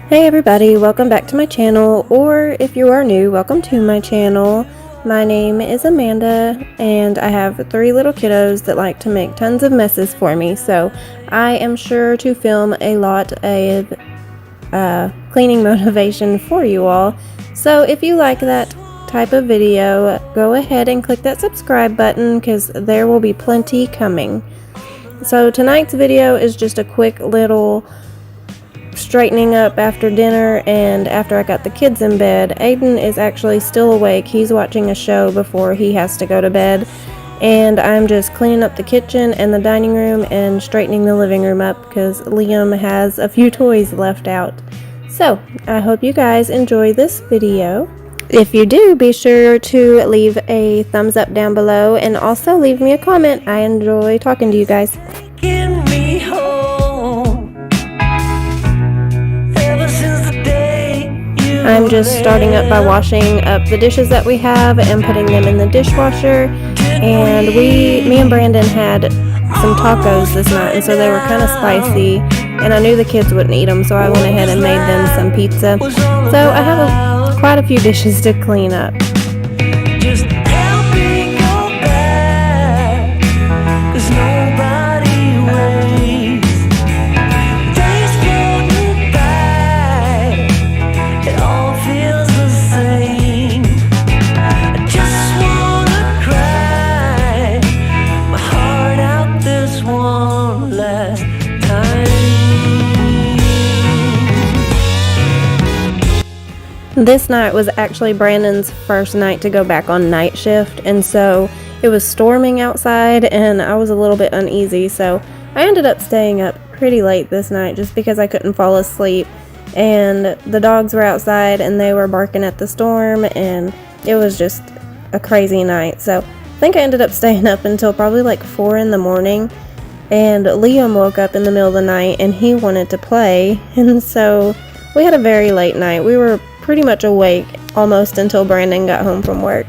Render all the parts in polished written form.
Hey everybody, welcome back to my channel, or if you are new, welcome to my channel. My name is Amanda, and I have 3 little kiddos that like to make tons of messes for me, so I am sure to film a lot of cleaning motivation for you all. So if you like that type of video, go ahead and click that subscribe button because there will be plenty coming. So tonight's video is just a quick little straightening up after dinner and after I got the kids in bed. Aiden is actually still awake. He's watching a show before he has to go to bed, and I'm just cleaning up the kitchen and the dining room and straightening the living room up because Liam has a few toys left out. So I hope you guys enjoy this video. If you do, be sure to leave a thumbs up down below and also leave me a comment. I enjoy talking to you guys. I'm just starting up by washing up the dishes that we have and putting them in the dishwasher. And me and Brandon had some tacos this night, and so they were kind of spicy, and I knew the kids wouldn't eat them, so I went ahead and made them some pizza. So I have quite a few dishes to clean up. This night was actually Brandon's first night to go back on night shift, and so it was storming outside and I was a little bit uneasy, so I ended up staying up pretty late this night just because I couldn't fall asleep. And the dogs were outside and they were barking at the storm, and it was just a crazy night. So I think I ended up staying up until probably like 4 in the morning, and Liam woke up in the middle of the night and he wanted to play, and so we had a very late night. We were pretty much awake almost until Brandon got home from work.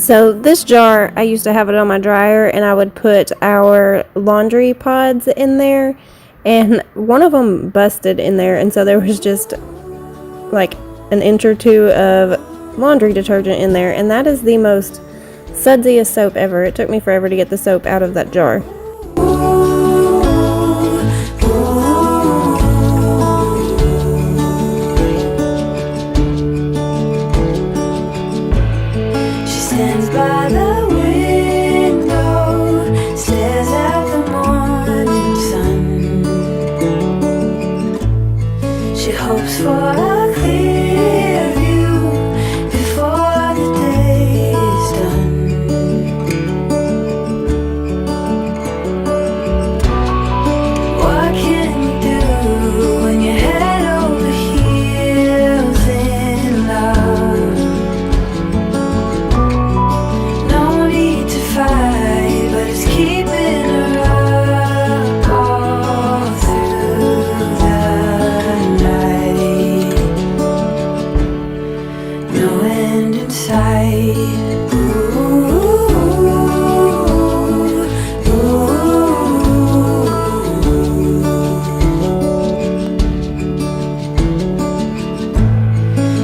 So this jar, I used to have it on my dryer, and I would put our laundry pods in there, and one of them busted in there, and so there was just like an inch or two of laundry detergent in there, and that is the most sudsiest soap ever. It took me forever to get the soap out of that jar. By the window, stares at the morning sun. She hopes for a clear view before the day is done. What can you do when you're head over heels in love? But it's keeping her up all through the night. No end in sight. Ooh, ooh.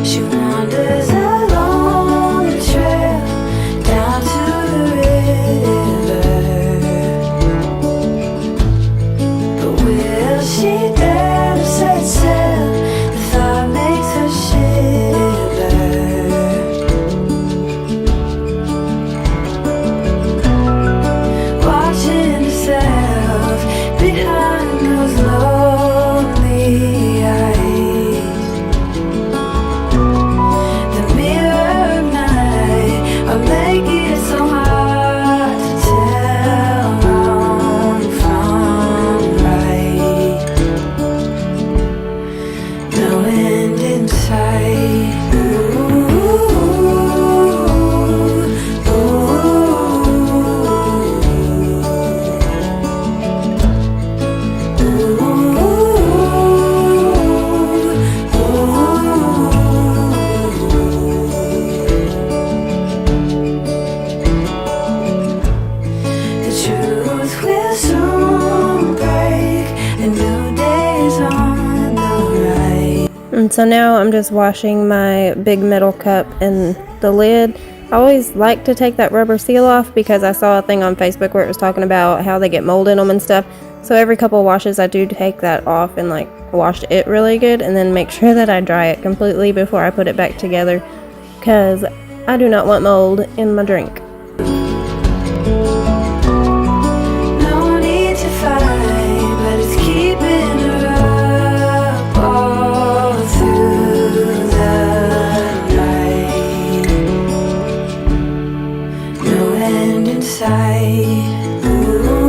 She wanders along the trail down to the river. She dare to set sail, the thought makes her shiver. Watching herself behind those lonely eyes. The mirror of night are making it so hard to tell wrong from right. No end in sight. Ooh, ooh, the truth will soon break, a new day is on the rise. And so now I'm just washing my big metal cup and the lid. I always like to take that rubber seal off because I saw a thing on Facebook where it was talking about how they get mold in them and stuff. So every couple washes I do take that off and like wash it really good, and then make sure that I dry it completely before I put it back together, because I do not want mold in my drink. No need to fight, but it's keeping her up all through the night. No end in sight. Ooh, ooh,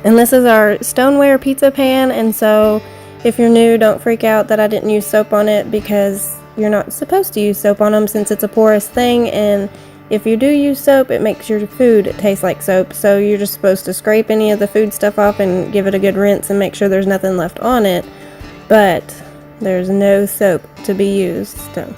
And this is our stoneware pizza pan, and so if you're new, don't freak out that I didn't use soap on it, because you're not supposed to use soap on them since it's a porous thing, and if you do use soap, it makes your food taste like soap. So you're just supposed to scrape any of the food stuff off and give it a good rinse and make sure there's nothing left on it, but there's no soap to be used. So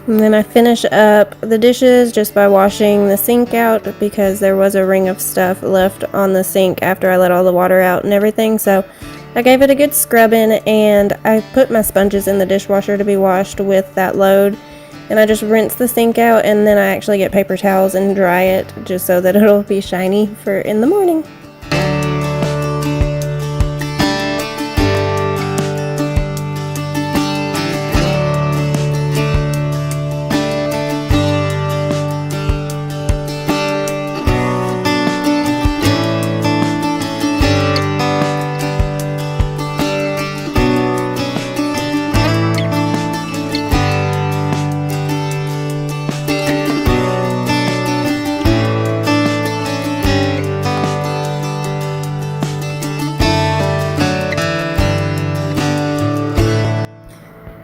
and then I finish up the dishes just by washing the sink out, because there was a ring of stuff left on the sink after I let all the water out and everything. So I gave it a good scrubbing, and I put my sponges in the dishwasher to be washed with that load. And I just rinse the sink out, and then I actually get paper towels and dry it just so that it'll be shiny for in the morning.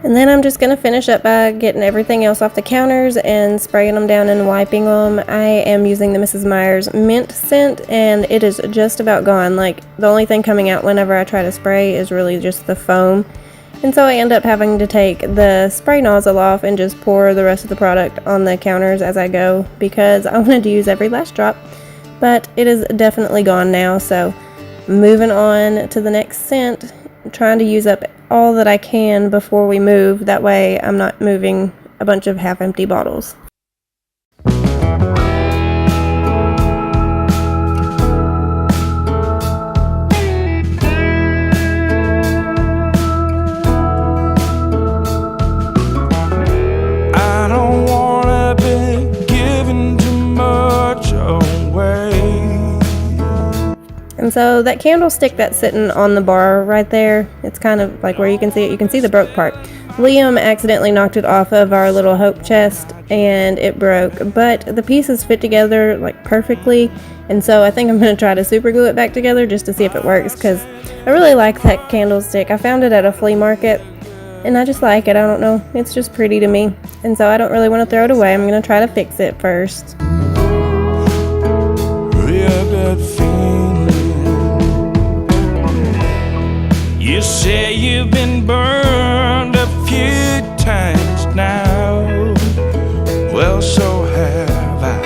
And then I'm just going to finish up by getting everything else off the counters and spraying them down and wiping them. I am using the Mrs. Meyer's mint scent, and it is just about gone. Like, the only thing coming out whenever I try to spray is really just the foam. And so I end up having to take the spray nozzle off and just pour the rest of the product on the counters as I go, because I wanted to use every last drop. But it is definitely gone now, so moving on to the next scent. I'm trying to use up all that I can before we move. That way I'm not moving a bunch of half-empty bottles. I don't wanna be giving too much away. And so that candlestick that's sitting on the bar right there, it's kind of like where you can see it. You can see the broke part. Liam accidentally knocked it off of our little hope chest and it broke, but the pieces fit together like perfectly. And so I think I'm going to try to super glue it back together just to see if it works, because I really like that candlestick. I found it at a flea market and I just like it. I don't know. It's just pretty to me. And so I don't really want to throw it away. I'm going to try to fix it first. Real good feeling. You say you've been burned a few times now. Well, so have I.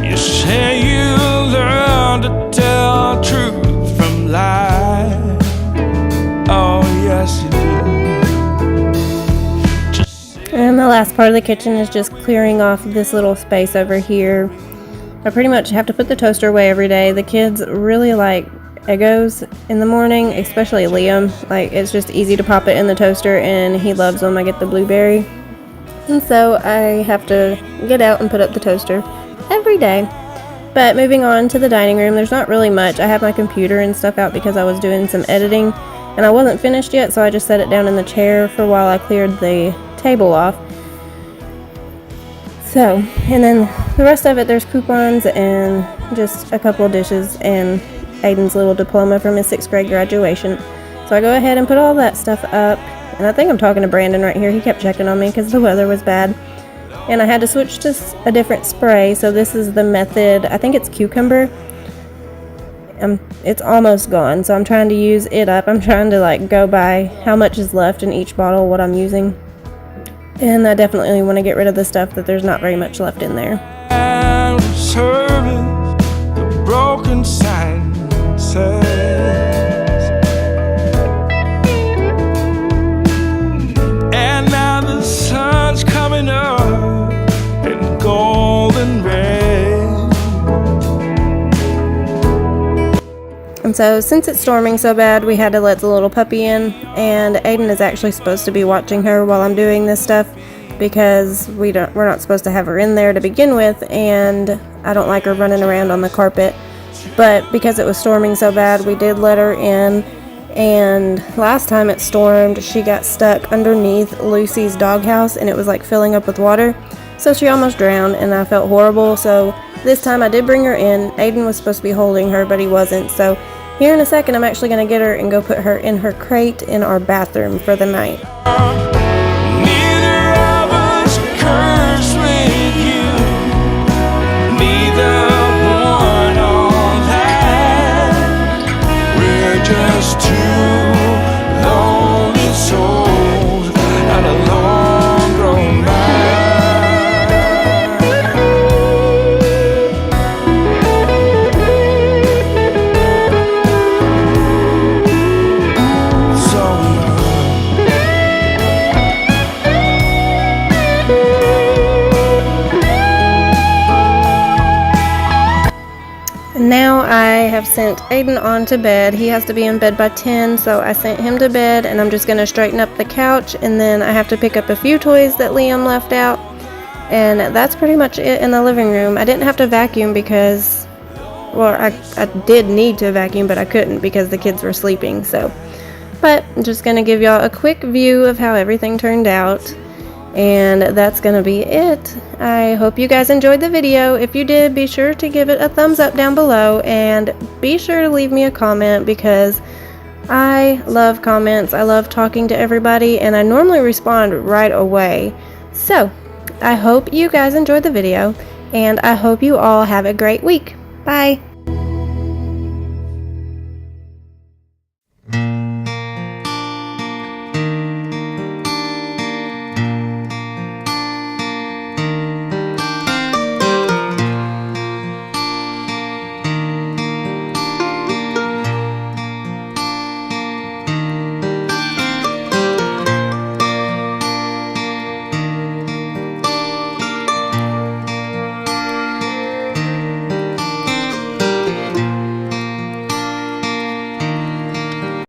You say you learned to tell truth from lies. Oh, yes, you do. And the last part of the kitchen is just clearing off this little space over here. I pretty much have to put the toaster away every day. The kids really like Eggos in the morning, especially Liam. Like, it's just easy to pop it in the toaster and he loves them. I get the blueberry. And so I have to get out and put up the toaster every day. But moving on to the dining room, there's not really much. I have my computer and stuff out because I was doing some editing and I wasn't finished yet, so I just set it down in the chair for while I cleared the table off. So, and then the rest of it, there's coupons and just a couple of dishes and Aiden's little diploma from his 6th grade graduation. So I go ahead and put all that stuff up, and I think I'm talking to Brandon right here. He kept checking on me because the weather was bad, and I had to switch to a different spray. So this is the Method, I think it's cucumber. It's almost gone, so I'm trying to use it up. I'm trying to like go by how much is left in each bottle, what I'm using, and I definitely want to get rid of the stuff that there's not very much left in there. And serving the broken sentences. And now the sun's coming up in golden rays. And so since it's storming so bad, we had to let the little puppy in, and Aiden is actually supposed to be watching her while I'm doing this stuff, because we're not supposed to have her in there to begin with, and I don't like her running around on the carpet. But because it was storming so bad, we did let her in. And last time it stormed, she got stuck underneath Lucy's doghouse, and it was like filling up with water, so she almost drowned, and I felt horrible. So this time I did bring her in. Aiden was supposed to be holding her, but he wasn't. So here in a second, I'm actually going to get her and go put her in her crate in our bathroom for the night. Neither of us cursed with you. Neither one on that. We're just two lonely souls and a long grown man. So we are. I have sent Aiden on to bed. He has to be in bed by 10, so I sent him to bed, and I'm just going to straighten up the couch, and then I have to pick up a few toys that Liam left out, and that's pretty much it in the living room. I didn't have to vacuum because, well, I did need to vacuum, but I couldn't because the kids were sleeping, so. But I'm just going to give y'all a quick view of how everything turned out. And that's going to be it. I hope you guys enjoyed the video. If you did, be sure to give it a thumbs up down below. And be sure to leave me a comment because I love comments. I love talking to everybody. And I normally respond right away. So, I hope you guys enjoyed the video. And I hope you all have a great week. Bye.